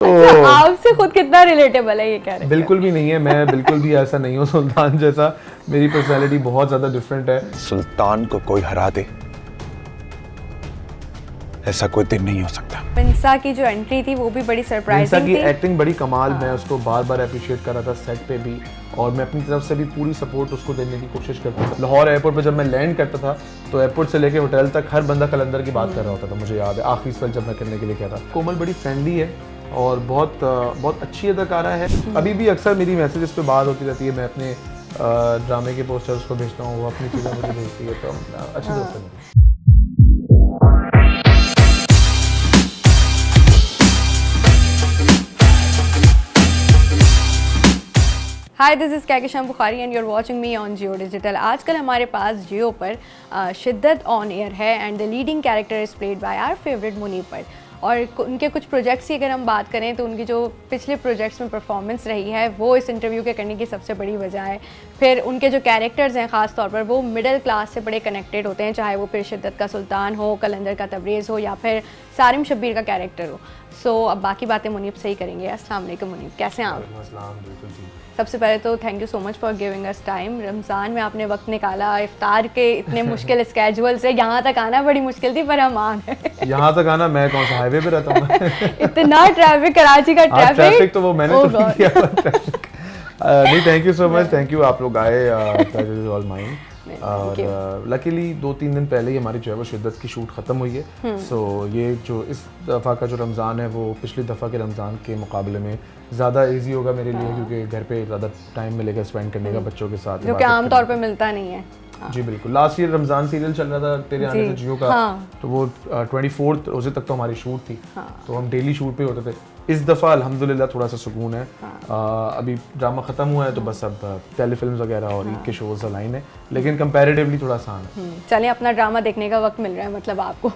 तो अच्छा, आपसे खुद कितना रिलेटेबल है ये कह रहे बिल्कुल भी नहीं है, मैं बिल्कुल भी ऐसा नहीं हूँ सुल्तान जैसा। मेरी पर्सनालिटी बहुत ज़्यादा डिफरेंट है। सुल्तान को कोई हरा दे ऐसा कोई दिन नहीं हो सकता। पिंसा की जो एंट्री थी वो भी बड़ी पिंसा सरप्राइजिंग की थी। एक्टिंग बड़ी कमाल, मैं उसको बार बार अप्रिशिएट कर रहा था सेट पे भी, और मैं अपनी तरफ से भी पूरी सपोर्ट उसको देने की कोशिश करता था। लाहौर एयरपोर्ट पर जब मैं लैंड करता था तो एयरपोर्ट से लेके होटल तक हर बंदा कलंदर की बात कर रहा होता था। मुझे याद है आखिरी साल जब मैं करने के लिए गया था। कोमल बड़ी फ्रेंडली है और बहुत अच्छी अदाकारा है। अभी भी अक्सर मेरी मैसेजेस पे बात होती रहती है, मैं अपने ड्रामे के पोस्टर्स को भेजता हूँ, वो अपनी चीज़ें मुझे भेजती है, तो अच्छी दोस्त है मेरी। Hi, this is Kahkashan Bukhari and you are watching me on Jio digital. आजकल हमारे पास जियो पर शिद्दत ऑन एयर है and the leading character is played by our favourite Muneeb पर। और उनके कुछ प्रोजेक्ट्स की अगर हम बात करें तो उनकी जो पिछले प्रोजेक्ट्स में परफॉर्मेंस रही है वो इस इंटरव्यू के करने की सबसे बड़ी वजह है। फिर उनके जो कैरेक्टर्स हैं ख़ास तौर पर वो मिडिल क्लास से बड़े कनेक्टेड होते हैं, चाहे वो फिर शिद्दत का सुल्तान हो, कलंदर का तबरेज़ हो या फिर सारिम शब्बीर का कैरेक्टर हो। सो अब बाकी बातें मुनीब से ही करेंगे। अस्सलाम वालेकुम मुनीब, कैसे हैं आप? सबसे पहले तो thank you so much for giving us time. Ramzan में आपने वक्त निकाला, इफ्तार के इतने मुश्किल स्केजुअल से यहाँ तक आना बड़ी मुश्किल थी, पर हम आ गए। यहाँ तक आना, मैं कौन सा हाईवे पे रहता हूँ इतना ट्रैफिक, कराची का ट्रैफिक तो वो मैंने तो नहीं किया ट्रैफिक। नहीं, thank you so much, thank you, आप लोग आए, ऑल माइन। और लकीली 2-3 दिन पहले ही हमारी जो है वो शिद्दत की शूट ख़त्म हुई है। सो ये जो इस दफ़ा का जो रमज़ान है वो पिछली दफ़ा के रमज़ान के मुकाबले में ज़्यादा इजी होगा मेरे लिए, क्योंकि घर पे ज़्यादा टाइम मिलेगा स्पेंड करने का बच्चों के साथ, जो कि आम तौर पे मिलता नहीं है। जी बिल्कुल। लास्ट ईयर रमज़ान सीरियल चल रहा था तेरे आने से जियो का, तो वो 24 रोज़े तक तो हमारी शूट थी, तो हम डेली शूट पे होते थे। इस दफ़ा अल्हम्दुलिल्लाह थोड़ा सा सुकून है। अभी ड्रामा ख़त्म हुआ है तो बस अब टेलीफिल्म्स वगैरह और ईद के शोज़ लाइन है, लेकिन कंपैरेटिवली थोड़ा आसान है। चलिए, अपना ड्रामा देखने का वक्त मिल रहा है मतलब आपको।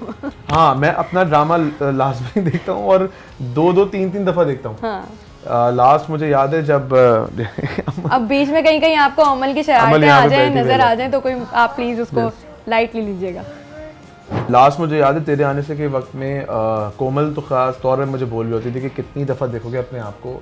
हाँ, मैं अपना ड्रामा लास्ट में देखता हूँ और 2-3 दफ़ा देखता हूँ। लास्ट मुझे याद है जब अब बीच में कहीं कहीं आपको अमल की शरारतें आ जाए, नजर आ जाए, तो कोई आप प्लीज उसको लाइटली लीजिएगा। लास्ट मुझे याद है तेरे आने से के वक्त में कोमल तो ख़ास तौर पे मुझे बोल रही होती थी कि कितनी दफ़ा देखोगे अपने आप को।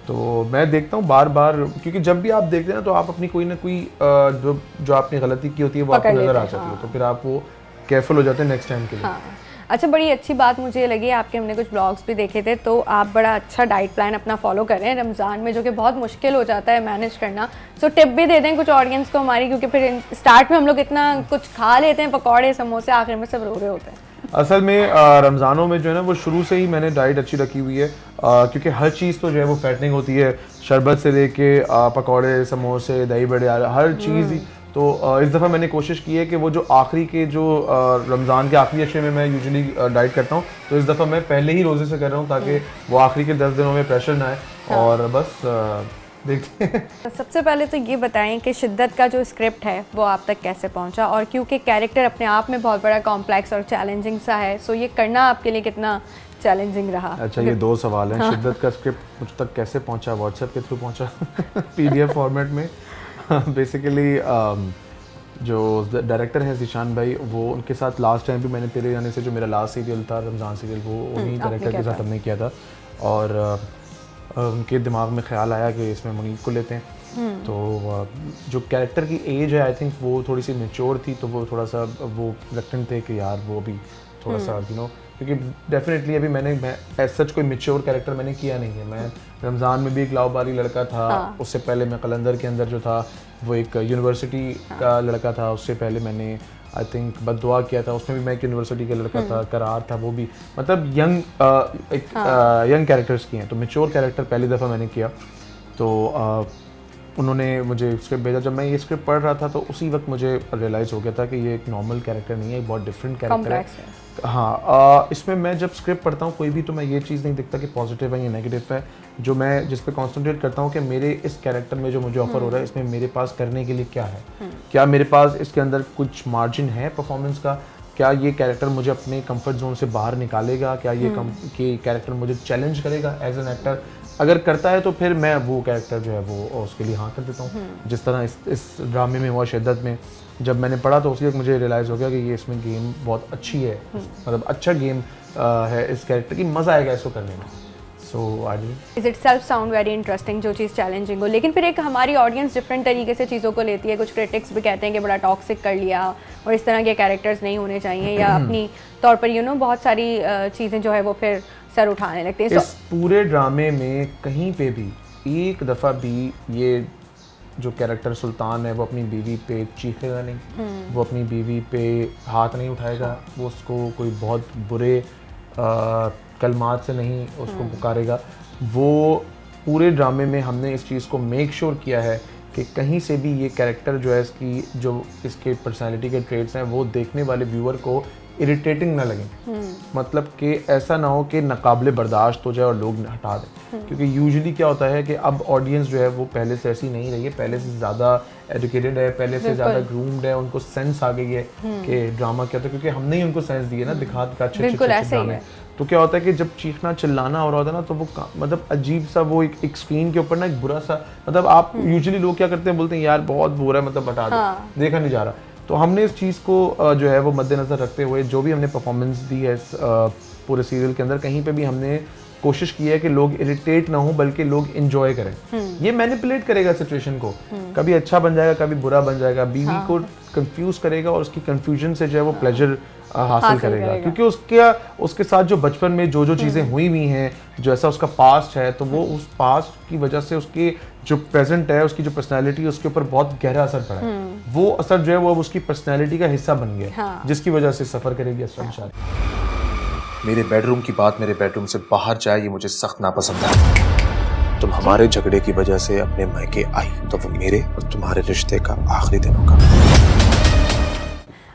तो मैं देखता हूँ बार बार, क्योंकि जब भी आप देखते हैं ना तो आप अपनी कोई ना कोई जो आपने गलती की होती है वो आपको नज़र आ जाती है, तो फिर आप वो केयरफुल हो जाते हैं नेक्स्ट टाइम के लिए। अच्छा, बड़ी अच्छी बात मुझे लगी आपके, हमने कुछ ब्लॉग्स भी देखे थे, तो आप बड़ा अच्छा डाइट प्लान अपना फॉलो कर रहे हैं रमज़ान में, जो कि बहुत मुश्किल हो जाता है मैनेज करना। सो टिप भी दे दें कुछ ऑडियंस को हमारी, क्योंकि फिर स्टार्ट में हम लोग इतना कुछ खा लेते हैं, पकौड़े समोसे, आखिर में सब रो रहे होते हैं। असल में रमज़ानों में जो है ना वो शुरू से ही मैंने डाइट अच्छी रखी हुई है, क्योंकि हर चीज़ तो जो है वो फैटनिंग होती है, शरबत से लेके पकौड़े, समोसे, दही बड़े, हर चीज़। तो इस दफ़ा मैंने कोशिश की है कि वो जो आखिरी के जो रमज़ान के आखिरी अशरे में मैं यूजुअली डाइट करता हूँ, तो इस दफ़ा मैं पहले ही रोज़े से कर रहा हूँ ताकि वो आखिरी के 10 दिनों में प्रेशर ना आए। और बस देखते हैं। सबसे पहले तो ये बताएं कि शिद्दत का जो स्क्रिप्ट है वो आप तक कैसे पहुंचा, और क्योंकि कैरेक्टर अपने आप में बहुत बड़ा कॉम्प्लेक्स और चैलेंजिंग सा है, सो ये करना आपके लिए कितना चैलेंजिंग रहा? अच्छा, ये 2 सवाल हैं। शिद्दत का स्क्रिप्ट मुझ तक कैसे पहुंचा? व्हाट्सएप के थ्रू पहुंचा PDF फॉर्मेट में। बेसिकली जो डायरेक्टर है ज़ीशान भाई, वो उनके साथ लास्ट टाइम भी मैंने तेरे आने से जो मेरा लास्ट सीरियल था रमज़ान सीरियल, वो उन्हीं डायरेक्टर के साथ हमने किया था, और उनके दिमाग में ख्याल आया कि इसमें मुनीब को लेते हैं। तो जो कैरेक्टर की एज है आई थिंक वो थोड़ी सी मेच्योर थी, तो वो थोड़ा सा वो रिलक्टेंट थे कि यार वो भी थोड़ा सा क्योंकि डेफिनेटली अभी मैं एज सच कोई मेच्योर कैरेक्टर मैंने किया नहीं है। मैं रमज़ान में भी एक लाओबाली लड़का था, उससे पहले मैं कलंदर के अंदर जो था वो एक यूनिवर्सिटी का लड़का था, उससे पहले मैंने आई थिंक बददुआ किया था, उसमें भी मैं एक यूनिवर्सिटी का लड़का था, करार था, वो भी मतलब यंग कैरेक्टर्स किए हैं। तो मेच्योर कैरेक्टर पहली दफ़ा मैंने किया, तो उन्होंने मुझे स्क्रिप्ट भेजा। जब मैं ये स्क्रिप्ट पढ़ रहा था तो उसी वक्त मुझे रियलाइज़ हो गया था कि ये एक नॉर्मल कैरेक्टर नहीं है, एक बहुत डिफरेंट कैरेक्टर है। हाँ, इसमें मैं जब स्क्रिप्ट पढ़ता हूँ कोई भी, तो मैं ये चीज़ नहीं देखता कि पॉजिटिव है या नेगेटिव है। जो मैं जिस पे कॉन्सेंट्रेट करता हूँ कि मेरे इस कैरेक्टर में जो मुझे ऑफर हो रहा है, इसमें मेरे पास करने के लिए क्या है, क्या मेरे पास इसके अंदर कुछ मार्जिन है परफॉर्मेंस का, क्या ये कैरेक्टर मुझे अपने कंफर्ट जोन से बाहर निकालेगा, क्या ये कैरेक्टर मुझे चैलेंज करेगा एज एन एक्टर। अगर करता है तो फिर मैं वो कैरेक्टर जो है वो उसके लिए हाँ कर देता हूँ। जिस तरह इस ड्रामे में हुआ शिद्दत में, जब मैंने पढ़ा तो उसी वक्त मुझे रियलाइज़ हो गया कि ये इसमें गेम बहुत अच्छी है, मतलब अच्छा गेम है इस कैरेक्टर की, मज़ा आएगा इसको करने में। So I is itself sound very interesting, जो चीज़ चैलेंजिंग हो, लेकिन फिर एक हमारी ऑडियंस डिफरेंट तरीके से चीज़ों को लेती है। कुछ क्रिटिक्स भी कहते हैं कि बड़ा टॉक्सिक कर लिया और इस तरह के कैरेक्टर्स नहीं होने चाहिए, या अपनी तौर पर बहुत सारी चीज़ें जो है वो फिर सर उठाने लगते हैं। इस पूरे ड्रामे में कहीं पे भी एक दफ़ा भी ये जो कैरेक्टर सुल्तान है वो अपनी बीवी पे चीखेगा नहीं, वो अपनी बीवी पे हाथ नहीं उठाएगा, वो उसको कोई बहुत बुरे कलमात से नहीं उसको पुकारेगा। वो पूरे ड्रामे में हमने इस चीज़ को मेक श्योर किया है कि कहीं से भी ये कैरेक्टर जो है इसकी जो इसके पर्सनालिटी के ट्रेड्स हैं वो देखने वाले व्यूअर को इरिटेटिंग ना लगे। मतलब कि ऐसा ना हो कि नाकाबिले बर्दाश्त हो जाए और लोग हटा दें, क्योंकि यूजुअली क्या होता है कि अब ऑडियंस जो है वो पहले से ऐसी नहीं रही है, पहले से ज़्यादा एजुकेटेड है, पहले से ज़्यादा ग्रूम्ड है, उनको सेंस आ गई है कि ड्रामा क्या होता है, क्योंकि हमने ही उनको सेंस दिए ना, दिखा अच्छे ड्रामे। तो क्या होता है कि जब चीखना चिल्लाना हो रहा होता है ना, तो वो मतलब अजीब सा वो एक स्क्रीन के ऊपर ना एक बुरा सा, मतलब आप यूजुअली लोग क्या करते हैं, बोलते हैं यार बहुत बुरा है, मतलब हटा दो, देखा नहीं जा रहा। तो हमने इस चीज़ को जो है वो मद्देनज़र रखते हुए जो भी हमने परफॉर्मेंस दी है इस पूरे सीरियल के अंदर, कहीं पे भी हमने कोशिश की है कि लोग इरिटेट ना हो बल्कि लोग इंजॉय करें। ये मैनिपुलेट करेगा सिचुएशन को, कभी अच्छा बन जाएगा कभी बुरा बन जाएगा, बीवी को कंफ्यूज करेगा और उसकी कंफ्यूजन से जो है वो प्लेजर हासिल करेगा, क्योंकि उसके साथ जो बचपन में जो चीज़ें हुई हुई हैं, जो ऐसा उसका पास्ट है, तो वो उस पास्ट की वजह से उसके जो प्रेजेंट है, उसकी जो पर्सनैलिटी है उसके ऊपर बहुत गहरा असर पड़ा है। वो असर जो है वो अब उसकी पर्सनैलिटी का हिस्सा बन गया, जिसकी वजह से सफ़र करेगी असरा बेचारी। मेरे बेडरूम की बात मेरे बेडरूम से बाहर जाए, ये मुझे सख्त नापसंद है। तुम हमारे झगड़े की वजह से अपने मायके आई, तो वो मेरे और तुम्हारे रिश्ते का आखिरी दिन होगा।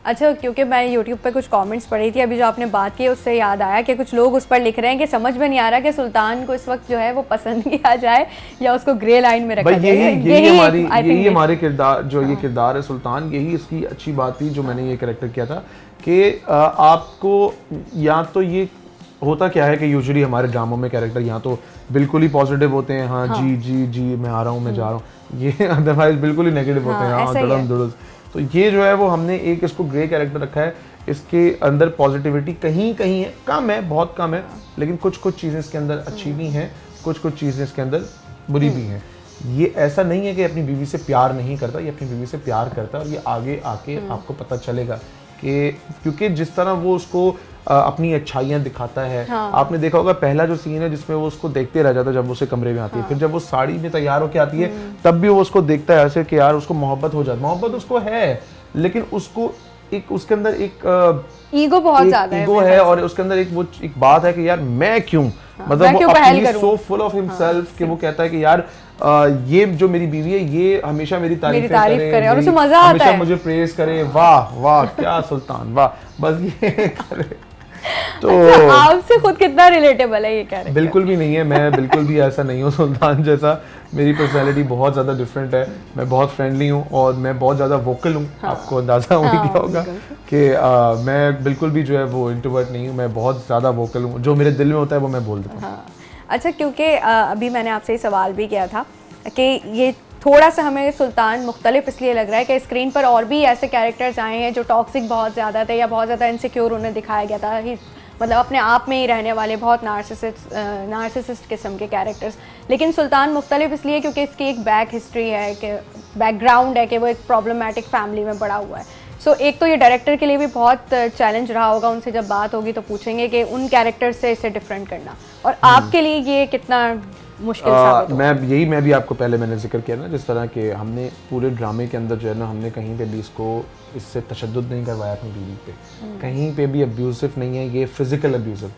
अच्छा, क्योंकि मैं YouTube पे कुछ कमेंट्स पढ़ी थी, अभी जो आपने बात की उससे याद आया कि कुछ लोग उस पर लिख रहे हैं कि समझ में नहीं आ रहा कि सुल्तान को इस वक्त जो है वो पसंद किया जाए या उसको ग्रे लाइन में रखा जाए। यही हमारे किरदार जो ये किरदार है सुल्तान, यही इसकी अच्छी बात थी जो मैंने ये कैरेक्टर किया था कि आपको या तो ये होता क्या है कि यूजुअली हमारे ड्रामों में कैरेक्टर या तो बिल्कुल ही पॉजिटिव होते हैं, हाँ जी जी जी मैं आ रहा हूँ मैं जा रहा हूँ, ये अदरवाइज बिल्कुल ही नेगेटिव होते हैं, हाँ धड़म धुड़स। तो ये जो है वो हमने एक इसको ग्रे कैरेक्टर रखा है, इसके अंदर पॉजिटिविटी कहीं कहीं है, कम है, बहुत कम है, लेकिन कुछ कुछ चीज़ें इसके अंदर अच्छी भी हैं, कुछ कुछ चीज़ें इसके अंदर बुरी भी हैं। ये ऐसा नहीं है कि अपनी बीवी से प्यार नहीं करता, ये अपनी बीवी से प्यार करता है, और ये आगे आके आपको पता चलेगा कि क्योंकि जिस तरह वो उसको अपनी अच्छाइयाँ दिखाता है। आपने देखा होगा पहला जो सीन है जिसमें वो उसको देखते रह जाता है जब वो उसे कमरे में आती है, फिर जब वो साड़ी में तैयार होकर आती है तब भी वो उसको देखता है ऐसे कि यार उसको मोहब्बत हो जाती है, मोहब्बत उसको है, लेकिन उसको एक उसके अंदर एक ईगो बहुत ज्यादा ईगो है, और उसके अंदर एक बात है कि यार मैं क्यों, मतलब वो अपनी सो फुल ऑफ हिमसेल्फ कि वो कहता है कि यार ये जो मेरी बीवी है ये हमेशा मेरी तारीफ करे और उसे मजा आता है, हमेशा मुझे प्रेज करे, वाह वाह क्या सुल्तान वाह, बस ये करे। तो आपसे खुद कितना रिलेटेबल है ये कैरेक्टर? बिल्कुल भी नहीं है, मैं बिल्कुल भी ऐसा नहीं हूँ सुल्तान जैसा, मेरी पर्सनालिटी बहुत ज़्यादा डिफरेंट है, मैं बहुत फ्रेंडली हूँ और मैं बहुत ज़्यादा वोकल हूँ। आपको अंदाज़ा हो गया होगा कि मैं बिल्कुल भी जो है वो इंट्रोवर्ट नहीं हूँ, मैं बहुत ज़्यादा वोकल हूँ, जो मेरे दिल में होता है वो मैं बोल देता हूँ। अच्छा, क्योंकि अभी मैंने आपसे ये सवाल भी किया था कि ये थोड़ा सा हमें सुल्तान मुख्तलिफ इसलिए लग रहा है कि स्क्रीन पर और भी ऐसे कैरेक्टर्स आए हैं जो टॉक्सिक बहुत ज़्यादा थे या बहुत ज़्यादा इनसिक्योर उन्हें दिखाया गया था, मतलब अपने आप में ही रहने वाले बहुत नार्सिसिस्ट किस्म के कैरेक्टर्स। लेकिन सुल्तान मुख्तलिफ इसलिए क्योंकि इसकी एक बैक हिस्ट्री है, कि बैकग्राउंड है कि वो एक प्रॉब्लमैटिक फैमिली में बड़ा हुआ है। सो एक तो ये डायरेक्टर के लिए भी बहुत चैलेंज रहा होगा, उनसे जब बात होगी तो पूछेंगे कि उन कैरेक्टर से इसे डिफरेंट करना, और आपके लिए ये कितना मुश्किल साबित होगा? मैं भी आपको पहले मैंने जिक्र किया ना, जिस तरह के हमने पूरे ड्रामे के अंदर जो है ना, हमने कहीं पे भी इससे तशद्दुद नहीं करवाया अपनी बीवी पे, कहीं पे भी अब्यूसिव नहीं है, ये फिजिकल अब्यूसिव,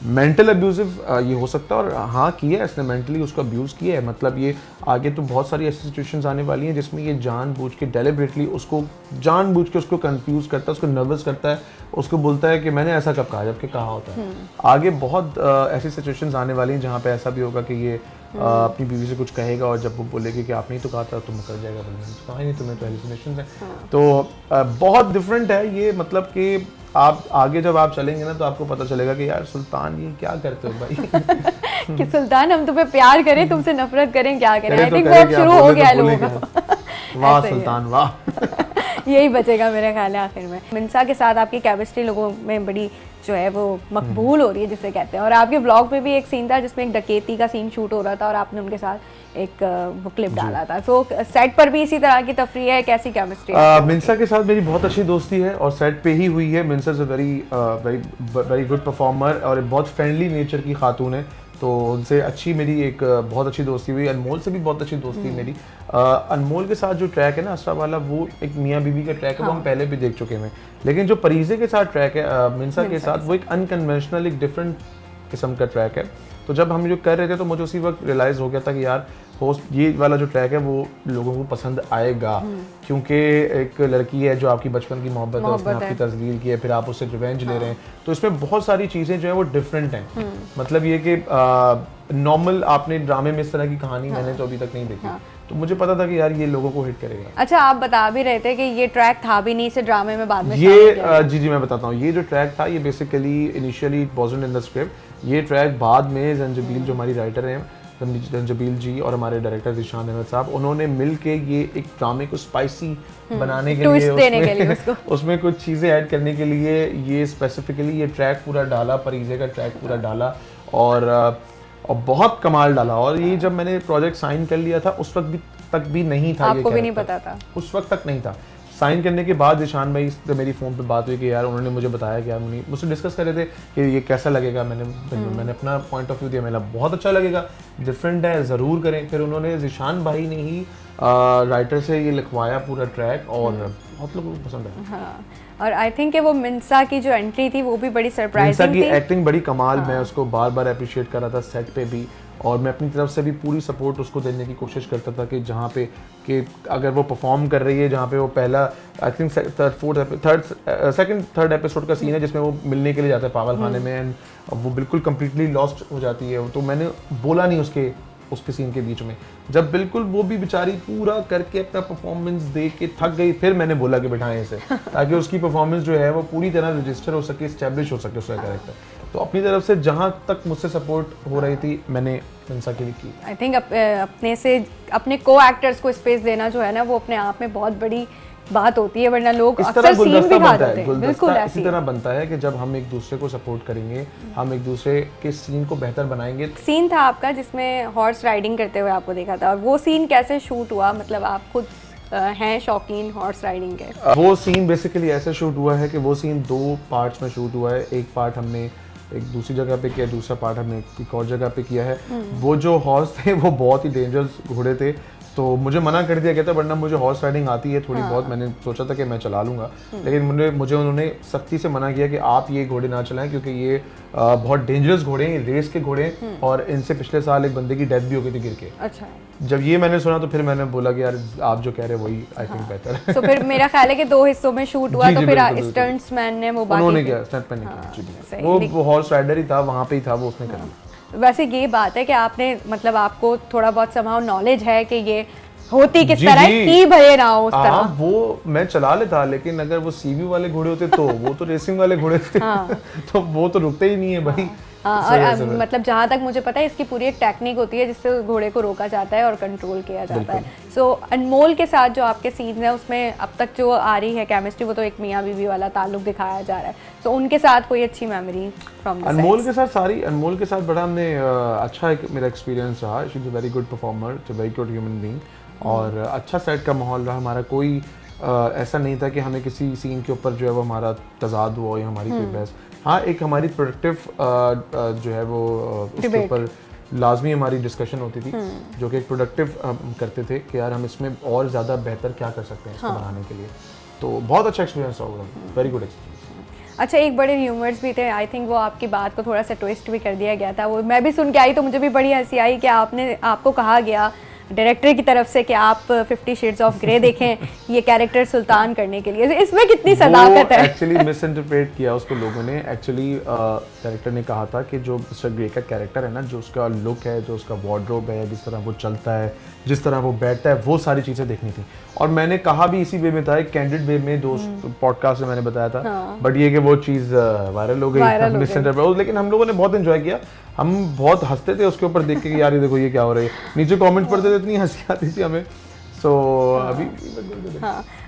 मेंटल अब्यूसिव ये हो सकता है, और हाँ किया है इसने, मेंटली उसको अब्यूज़ किया है। मतलब ये आगे तो बहुत सारी ऐसी सिचुएशंस आने वाली हैं जिसमें ये जानबूझ के डेलिबरेटली उसको जानबूझ के उसको कंफ्यूज करता है, उसको नर्वस करता है, उसको बोलता है कि मैंने ऐसा कब कहा जबकि कहा होता है। आगे बहुत ऐसी सिचुएशंस आने वाली हैं जहाँ पे ऐसा भी होगा कि ये अपनी बीवी से कुछ कहेगा और जब वो बोलेगी कि आपने ही तो कहा था, तुम कर जाएगा, तो कहा ही नहीं, तुम्हें तो हेलुसिनेशंस हैं। तो बहुत डिफरेंट है ये, मतलब कि आप आगे जब आप चलेंगे ना तो आपको पता चलेगा कि यार सुल्तान ये क्या करते हो भाई कि सुल्तान हम तुम्हें प्यार करें, तुमसे नफरत करें, क्या करें? आई थिंक वो अब शुरू हो गया लोगों का। वाह सुल्तान वाह। यही बचेगा मेरे ख्याल है आखिर में। मिंसा के साथ आपकी केमिस्ट्री लोगों में बड़ी जो है वो मकबूल हो रही है जिसे कहते हैं, और आपके ब्लॉग में भी एक सीन था जिसमें एक डकैती का सीन शूट हो रहा था और आपने उनके साथ एक वो क्लिप डाला था। सो सेट पर भी इसी तरह की तफरीह है, कैसी केमिस्ट्री? मिंसा के साथ मेरी बहुत अच्छी दोस्ती है और सेट पे ही हुई है। Minsa is a very good performer और बहुत फ्रेंडली नेचर की खातून है, तो उनसे अच्छी मेरी एक बहुत अच्छी दोस्ती हुई। अनमोल से भी बहुत अच्छी दोस्ती मेरी। अनमोल के साथ जो ट्रैक है ना असरा वाला, वो एक मियाँ बीवी का ट्रैक है, वो हम पहले भी देख चुके हैं। लेकिन जो परीजे के साथ ट्रैक है मिंसा के साथ, वो एक अनकन्वेंशनल, एक डिफरेंट किस्म का ट्रैक है। तो जब हम जो कर रहे थे तो मुझे उसी वक्त रियलाइज़ हो गया था कि यार होस्ट ये वाला जो ट्रैक है वो लोगों को पसंद आएगा, क्योंकि एक लड़की है जो आपकी बचपन की मोहब्बत है, उसने आपकी तस्वीर की है, फिर आप उससे रिवेंज ले रहे हैं, तो इसमें बहुत सारी चीज़ें जो है वो डिफरेंट हैं। मतलब ये कि नॉर्मल आपने ड्रामे में इस तरह की कहानी मैंने तो अभी तक नहीं देखी, तो मुझे पता था कि यार ये लोगों को हिट करेगा। अच्छा, आप बता भी रहे थे कि ये ट्रैक था भी नहीं, इसे ड्रामे में बाद में ये जी मैं बताता हूँ। ये जो ट्रैक था ये basically initially it wasn't in the script. ये ट्रैक बाद में जंजबील जो हमारी राइटर हैं जंजबील जी और हमारे डायरेक्टर ज़ीशान अहमद साहब, उन्होंने मिल के ये एक ड्रामे को स्पाइसी बनाने के लिए उसमें कुछ चीज़ें ऐड करने के लिए ये स्पेसिफिकली ये ट्रैक पूरा डाला, परीजे का ट्रैक पूरा डाला और बहुत कमाल डाला। और ये जब मैंने प्रोजेक्ट साइन कर लिया था उस वक्त तक भी नहीं था, आपको भी नहीं पता था? उस वक्त तक नहीं था। साइन करने के बाद ईशान भाई से मेरी फ़ोन पे बात हुई कि यार उन्होंने मुझे बताया कि यार मुझसे डिस्कस कर रहे थे कि ये कैसा लगेगा। मैंने अपना पॉइंट ऑफ व्यू दिया, मेरा बहुत अच्छा लगेगा, डिफरेंट है, ज़रूर करें। फिर उन्होंने ईशान भाई ने ही राइटर से ये लिखवाया पूरा ट्रैक और बहुत लोगों को पसंद है। हाँ। और आई थिंक वो मिंसा की जो एंट्री थी वो भी बड़ी सरप्राइजिंग थी। मिंसा की एक्टिंग बड़ी कमाल, मैं उसको बार बार अप्रिशिएट कर रहा था सेट पे भी, और मैं अपनी तरफ से भी पूरी सपोर्ट उसको देने की कोशिश करता था कि जहाँ पे कि अगर वो परफॉर्म कर रही है, जहाँ पे वो पहला आई थिंक थर्ड एपिसोड का सीन है जिसमें वो मिलने के लिए जाता है पागल खाने में, एंड वो बिल्कुल कम्प्लीटली लॉस्ट हो जाती है। तो मैंने बोला नहीं उसके सीन के बीच में, जब बिल्कुल वो भी बेचारी पूरा करके अपना परफॉर्मेंस दे के थक गई, फिर मैंने बोला कि बिठाएं इसे, ताकि उसकी परफॉर्मेंस जो है वो पूरी तरह रजिस्टर हो सके, स्टैब्लिश हो सके उसका कैरेक्टर। तो अपनी तरफ से जहाँ तक मुझसे सपोर्ट हो रही थी मैंने मिंसा के लिए की। आई थिंक अपने को एक्टर्स को स्पेस देना जो है ना वो अपने आप में बहुत बड़ी बात होती है, वरना लोग अक्सर सीन भी खा देते हैं। बिल्कुल इसी तरह बनता है कि जब हम एक दूसरे को सपोर्ट करेंगे, हम एक दूसरे के सीन को बेहतर बनाएंगे। सीन था आपका जिसमें हॉर्स राइडिंग करते हुए आपको देखा था, और वो सीन कैसे शूट हुआ? मतलब आप खुद हैं शौकीन हॉर्स राइडिंग के? वो सीन बेसिकली ऐसे शूट हुआ है कि वो सीन 2 पार्ट्स में शूट हुआ है। एक पार्ट हमने एक दूसरी जगह पे किया, दूसरा पार्ट हमने एक और जगह पे किया है। वो जो हॉर्स थे वो बहुत ही डेंजरस घोड़े थे, तो मुझे मना कर दिया गया था, वरना मुझे हॉर्स राइडिंग आती है थोड़ी बहुत। मैंने सोचा था कि मैं चला लूँगा, लेकिन मुझे उन्होंने सख्ती से मना किया कि आप ये घोड़े ना चलाएं, क्योंकि ये बहुत डेंजरस घोड़े हैं, रेस के घोड़े हैं, और इनसे पिछले साल एक बंदे की डेथ भी हो गई थी गिर के। अच्छा। जब ये मैंने सुना तो फिर मैंने बोला कि यार आप जो कह रहे हैं वही आई थिंक बेहतर है। तो फिर मेरा ख्याल है कि 2 हिस्सों में शूट हुआ, तो फिर स्टंट्समैन ने वो उन्होंने किया, स्टंटमैन ने किया, वो हॉर्स राइडर ही था, वहाँ पे ही था, वो उसने कर लिया। वैसे ये बात है कि आपने मतलब आपको थोड़ा बहुत समाउ नॉलेज है कि ये होती किस तरह की, भले ना हो उस तरह। वो मैं चला लेता, लेकिन अगर वो सीवी वाले घोड़े होते तो वो तो रेसिंग वाले घोड़े थे। तो वो तो रुकते ही नहीं है भाई। और मतलब जहाँ तक मुझे पता है इसकी पूरी एक टेक्निक होती है जिससे घोड़े को रोका जाता है और कंट्रोल किया जाता है। सो अनमोल के साथ जो आपके सीन्स हैं उसमें अब तक जो आ रही है केमिस्ट्री, वो तो एक मियाँ बीवी वाला ताल्लुक दिखाया जा रहा है। सो उनके साथ कोई अच्छी मेमोरी फ्रॉम द अनमोल के साथ? अनमोल के साथ बड़ा हमने अच्छा एक मेरा एक्सपीरियंस रहा। She is a very good performer, a very good human being, और अच्छा सेट का माहौल रहा हमारा। कोई ऐसा नहीं था कि हमें किसी सीन के ऊपर जो है वो हमारा तजाद हुआ या हमारी कोई बहस। हाँ, एक हमारी प्रोडक्टिव जो है वो उसके ऊपर लाजमी हमारी डिस्कशन होती थी, जो कि एक प्रोडक्टिव करते थे कि यार हम इसमें और ज़्यादा बेहतर क्या कर सकते हैं इसको बनाने के लिए। तो बहुत अच्छा एक्सपीरियंस होगा, वेरी गुड एक्सपीरियंस। अच्छा, एक बड़े ह्यूमर्स भी थे, आई थिंक वो आपकी बात को थोड़ा सा ट्विस्ट भी कर दिया गया था। वो मैं भी सुन के आई तो मुझे भी बड़ी हंसी आई कि आपको कहा गया डायरेक्टर की तरफ से कि आप 50 शेड्स ऑफ ग्रे देखें ये कैरेक्टर सुल्तान करने के लिए। इसमें कितनी सदाकत है? एक्चुअली मिसइंटरप्रेट किया उसको लोगों ने। एक्चुअली डायरेक्टर ने कहा था कि जो मिस्टर ग्रे का कैरेक्टर है ना, जो उसका लुक है, जो उसका वार्डरोब है, जिस तरह वो चलता है, जिस तरह वो बैठता है, वो सारी चीज़ें देखनी थी। और मैंने कहा भी इसी वे में था, एक कैंडिड वे में, दोस्त पॉडकास्ट में मैंने बताया था। बट ये कि वो चीज़ वायरल हो गई, मिसइंटरप्रेट। लेकिन हम लोगों ने बहुत एंजॉय किया, हम बहुत हंसते थे उसके ऊपर देख के कि यार ये देखो ये क्या हो रहा है। नीचे कमेंट्स पढ़ते थे, इतनी हंसी आती थी हमें। सो अभी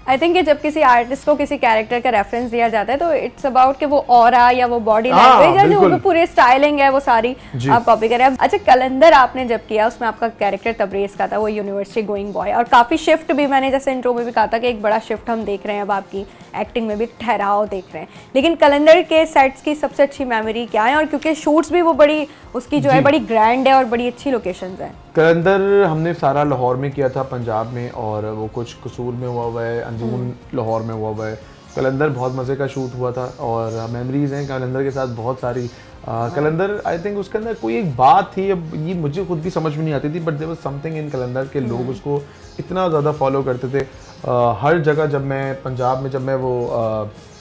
आई थिंक जब किसी आर्टिस्ट को किसी कैरेक्टर का रेफरेंस दिया जाता है तो इट्स अबाउट कि वो ऑरा या वो बॉडी हाँ, लैंग्वेज या जो बिल्कुल। वो पूरी स्टाइलिंग है वो सारी जी। आप कॉपी करें। अच्छा, कलंदर आपने जब किया उसमें आपका कैरेक्टर तबरेज का था, वो यूनिवर्सिटी गोइंग बॉय, और काफ़ी शिफ्ट भी, मैंने जैसे इंट्रो में भी कहा था कि एक बड़ा शिफ्ट हम देख रहे हैं अब आपकी एक्टिंग में भी, ठहराव देख रहे हैं। लेकिन कलंदर के सेट्स की सबसे अच्छी मेमोरी क्या है? और क्योंकि शूट्स भी वो बड़ी उसकी जो है जी। बड़ी ग्रैंड है और बड़ी अच्छी लोकेशंस हैं। कलंदर हमने सारा लाहौर में किया था, पंजाब में, और वो कुछ कसूर में हुआ है, अंजून लाहौर में हुआ है। कलंदर बहुत मज़े का शूट हुआ था और मेमोरीज हैं कलंदर के साथ बहुत सारी। कलंदर आई थिंक उसके अंदर कोई एक बात थी, अब ये मुझे खुद भी समझ में नहीं आती थी, but there was something in Qalandar के लोग उसको इतना ज़्यादा फॉलो करते थे। हर जगह जब मैं पंजाब में, जब मैं वो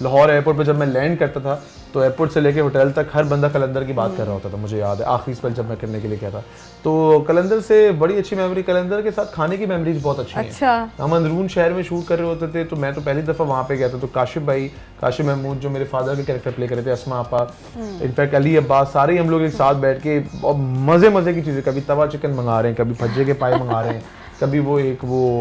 लाहौर एयरपोर्ट पे जब मैं लैंड करता था तो एयरपोर्ट से लेके होटल तक हर बंदा कलंदर की बात कर रहा होता था। मुझे याद है आखिरी स्पेल जब मैं करने के लिए गया था तो कलंदर से बड़ी अच्छी मेमोरी। कलंदर के साथ खाने की मेमोरीज बहुत अच्छी हैं। अच्छा। हम अंदरून शहर में शूट कर रहे होते थे तो मैं तो पहली दफ़ा वहाँ पे गया था, तो काशिफ भाई, काशिफ महमूद जो मेरे फादर के कैरेक्टर प्ले कर रहे थे, अस्मा आपा, इनफैक्ट अली अब्बास, सारे ही हम लोग एक साथ बैठ के और मज़े की चीज़ें, कभी तवा चिकन मंगा रहे हैं, कभी भज्जे के पाए मंगा रहे हैं, कभी वो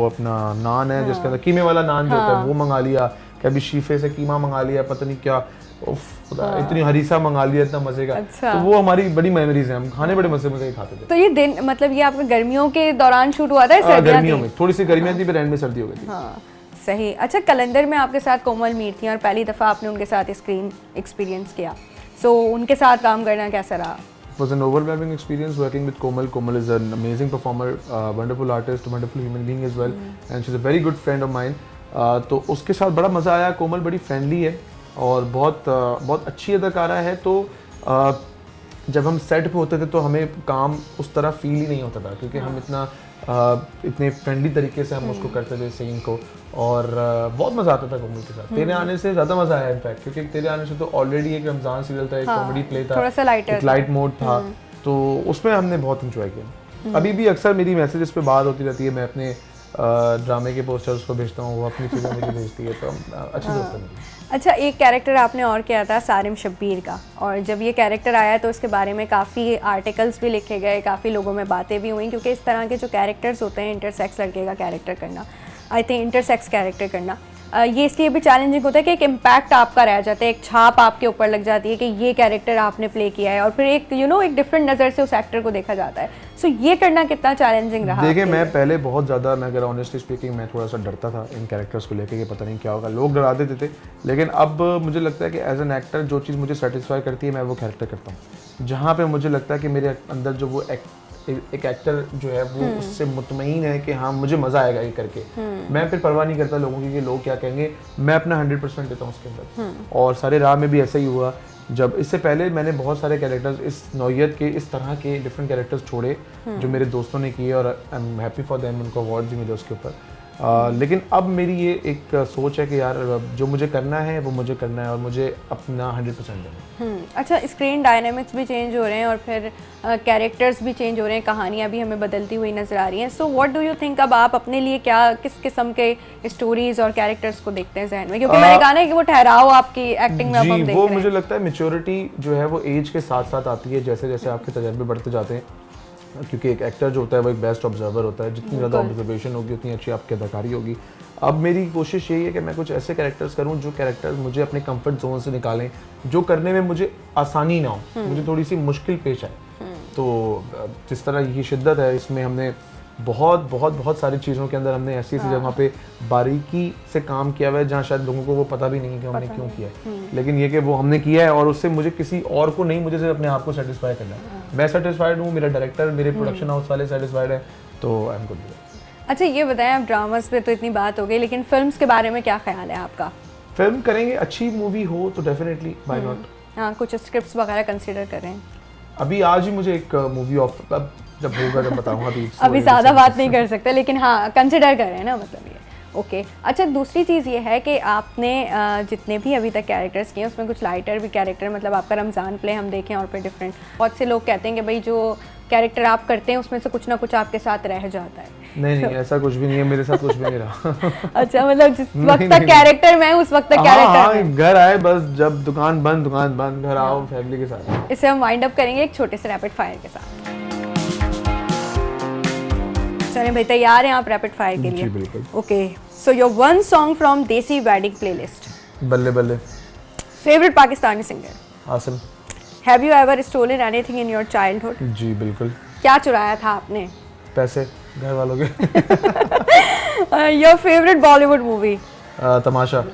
अपना नान है जिसके अंदर कीमे वाला नान जो होता है वो मंगा लिया, कभी शीफे से कीमा मंगा लिया, पता नहीं क्या, इतनी हरीसा मंगा लिया, इतना मजे का। अच्छा। तो वो हमारी बड़ी मेमोरीज हैं, हम खाने बड़े मजे के खाते थे। तो ये दिन मतलब ये आपके गर्मियों के दौरान शूट हुआ था? गर्मियों में थोड़ी सी गर्मियाँ थी, फिर एंड में सर्दी हो गई थी। हाँ, सही। अच्छा, कलंदर में आपके साथ कोमल मीर थी और पहली दफ़ा आपने उनके साथ स्क्रीन एक्सपीरियंस किया, सो उनके साथ काम करना कैसा रहा? It was an overwhelming experience working with Komal. Komal is an amazing performer, wonderful artist, wonderful human being as well, and she's a very good friend of mine. तो उसके साथ बड़ा मज़ा आया। कोमल बड़ी फ्रेंडली है और बहुत अच्छी अदाकारा है। तो जब हम सेट पे होते थे तो हमें काम उस तरह फील ही नहीं होता था, क्योंकि हम इतने फ्रेंडली तरीके से हम उसको करते थे सीन को, और बहुत मज़ा आता था कोमल के साथ। तेरे आने से ज़्यादा मज़ा आया इनफैक्ट, क्योंकि तेरे आने से तो ऑलरेडी एक रमज़ान सीरियल था, एक कॉमेडी प्ले था, थोड़ा सा लाइट मोड था, तो उसमें हमने बहुत इंजॉय किया। अभी भी अक्सर मेरी मैसेजेस पे बात होती रहती है, मैं अपने ड्रामे के पोस्टर्स को भेजता हूँ, वो अपनी चीज़ें मुझे भेजती है, तो अच्छी दोस्त है मेरी। अच्छा, एक कैरेक्टर आपने और किया था सारिम शब्बीर का, और जब ये कैरेक्टर आया तो इसके बारे में काफ़ी आर्टिकल्स भी लिखे गए, काफ़ी लोगों में बातें भी हुई, क्योंकि इस तरह के जो कैरेक्टर्स होते हैं, इंटरसेक्स लड़के का कैरेक्टर करना, आई थिंक इंटरसेक्स कैरेक्टर करना, ये इसलिए भी चैलेंजिंग होता है कि एक इम्पैक्ट आपका रह जाता है, एक छाप आपके ऊपर लग जाती है कि ये कैरेक्टर आपने प्ले किया है, और फिर एक एक डिफरेंट नज़र से उस एक्टर को देखा जाता है। सो ये करना कितना चैलेंजिंग रहा? देखिए, मैं पहले बहुत ज़्यादा, मैं अगर ऑनेस्टली स्पीकिंग, मैं थोड़ा सा डरता था इन कैरेक्टर्स को लेके कि पता नहीं क्या होगा, लोग डरा देते थे। लेकिन अब मुझे लगता है कि एज एन एक्टर जो चीज़ मुझे सेटिस्फाई करती है मैं वो कैरेक्टर करता हूँ। जहाँ पे मुझे लगता है कि मेरे अंदर जो वो एक एक्टर जो है वो उससे मुतमईन है कि हाँ मुझे मज़ा आएगा ये करके, मैं फिर परवाह नहीं करता लोगों की कि लोग क्या कहेंगे, मैं अपना 100% देता हूँ उसके अंदर। और सारे राह में भी ऐसा ही हुआ। जब इससे पहले मैंने बहुत सारे कैरेक्टर्स, इस नौइयत के, इस तरह के डिफरेंट कैरेक्टर्स छोड़े जो मेरे दोस्तों ने किए, और I am happy for them, उनको अवार्ड भी मिले उसके ऊपर। लेकिन अब मेरी ये एक सोच है कि यार जो मुझे करना है वो मुझे करना है, और मुझे अपना 100% देना है। अच्छा, स्क्रीन डायनामिक्स भी चेंज हो रहे हैं और फिर कैरेक्टर्स भी चेंज हो रहे हैं, कहानियाँ भी हमें बदलती हुई नज़र आ रही हैं। So what do you think, अब आप अपने लिए किस किस्म के स्टोरीज और कैरेक्टर्स को देखते हैं जहन में? क्योंकि मैंने कहा ना कि वो ठहराव आपकी एक्टिंग में अब हम देख रहे हैं। मुझे लगता है मैच्योरिटी जो है वो एज के साथ साथ आती है, जैसे जैसे आपके तजर्बे बढ़ते जाते हैं, क्योंकि एक एक्टर जो होता है वो एक बेस्ट ऑब्जर्वर होता है, जितनी ज़्यादा ऑब्जर्वेशन होगी उतनी अच्छी आपकी अदाकारी होगी। अब मेरी कोशिश यही है कि मैं कुछ ऐसे कैरेक्टर्स करूं जो कैरेक्टर्स मुझे अपने कंफर्ट जोन से निकालें, जो करने में मुझे आसानी ना हो, मुझे थोड़ी सी मुश्किल पेश आए। तो जिस तरह ये शिद्दत है, इसमें हमने बहुत सारी चीज़ों के अंदर हमने ऐसी जगह पे बारीकी से काम किया हुआ है जहाँ शायद लोगों को वो पता भी नहीं है कि हमने क्यों किया है, लेकिन ये कि वो हमने किया है, और उससे मुझे किसी और को नहीं, मुझे सिर्फ अपने आप को सेटिस्फाई करना है। मैं सेटिस्फाइड हूँ, मेरा डायरेक्टर, मेरे प्रोडक्शन हाउस वाले सेटिस्फाइड है, तो आई एम गुड। अच्छा, ये बताएं, आप ड्रामास पे तो इतनी बात हो गई, लेकिन फिल्म्स के बारे में क्या ख्याल है आपका? फिल्म करेंगे, अच्छी मूवी हो तो डेफिनेटली, व्हाई नॉट। हाँ, कुछ स्क्रिप्ट्स वगैरह कंसीडर करें? अभी आज ही मुझे एक मूवी ऑफ, अब जब होगा तब बताऊंगा। अभी ज़्यादा बात नहीं कर सकते, लेकिन हाँ कंसिडर करें ना, मतलब ये ओके। अच्छा, दूसरी चीज़ ये है कि आपने जितने भी अभी तक कैरेक्टर्स किए उसमें कुछ लाइटर भी कैरेक्टर, मतलब आपका रमज़ान प्ले हम देखें और फिर डिफरेंट, बहुत से लोग कहते हैं कि भाई जो कैरेक्टर आप करते हैं उसमें से कुछ ना कुछ आपके साथ रह जाता है। नहीं, ऐसा कुछ भी नहीं है, मेरे साथ कुछ भी नहीं रहा। अच्छा, मतलब जिस वक्त तक कैरेक्टर मैं, उस वक्त तक कैरेक्टर घर आए, बस जब दुकान बंद, घर आओ फैमिली के साथ। इसे हम वाइंड अप करेंगे एक छोटे से रैपिड फायर के साथ। चलें भाई, तैयार हैं आप रैपिड फायर के लिए? जी बिल्कुल। Okay, So your one song from Desi Wedding playlist. बल्ले बल्ले. Favorite Pakistani singer. Asim. Have you ever stolen anything in your childhood? जी बिल्कुल. क्या चुराया था आपने? पैसे घर वालों के. Your favorite Bollywood movie. Tamasha.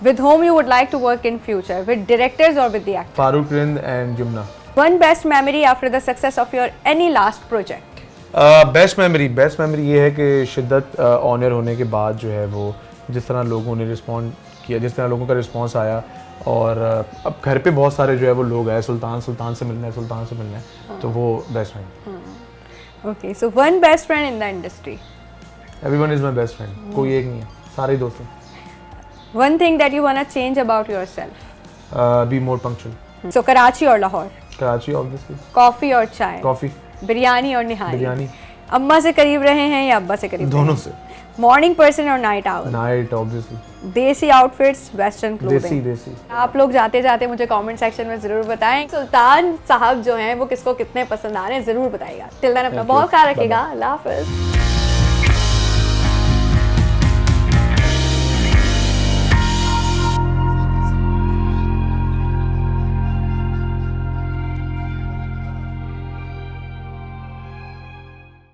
With whom you would like to work in future? With directors or with the actors? Farooq Rind and Jumna. One best memory after the success of your any last project. Best memory ये है कि शिद्दत honour होने के बाद जो है वो जिस तरह लोगों ने रिस्पॉन्ड किया, जिस तरह लोगों का रिस्पॉन्स आया, और अब घर पे बहुत सारे जो है वो लोग आए, सुल्तान से मिलना है, तो वो best friend. Okay, so one best friend in the industry. Everyone is my best friend. कोई एक नहीं है, सारे ही दोस्त हैं. One thing that you wanna change about yourself. Be more punctual. So Karachi और लाहौर. कराची ऑब्वियसली. कॉफी और चाय. कॉफ़ी. बिरयानी और निहारी. बिरयानी. अम्मा से करीब रहे हैं या अब्बा से करीब? दोनों से. मॉर्निंग पर्सन और नाइट आवर? Night obviously. देसी आउटफिट्स, वेस्टर्न क्लोथिंग? देसी. आप लोग जाते जाते मुझे कमेंट सेक्शन में ज़रूर बताएं सुल्तान साहब जो हैं वो किसको कितने पसंद आ रहे हैं, ज़रूर बताइएगा. टिल देन अपना बहुत ख्याल रखिएगा. अल्लाह हाफ़िज़.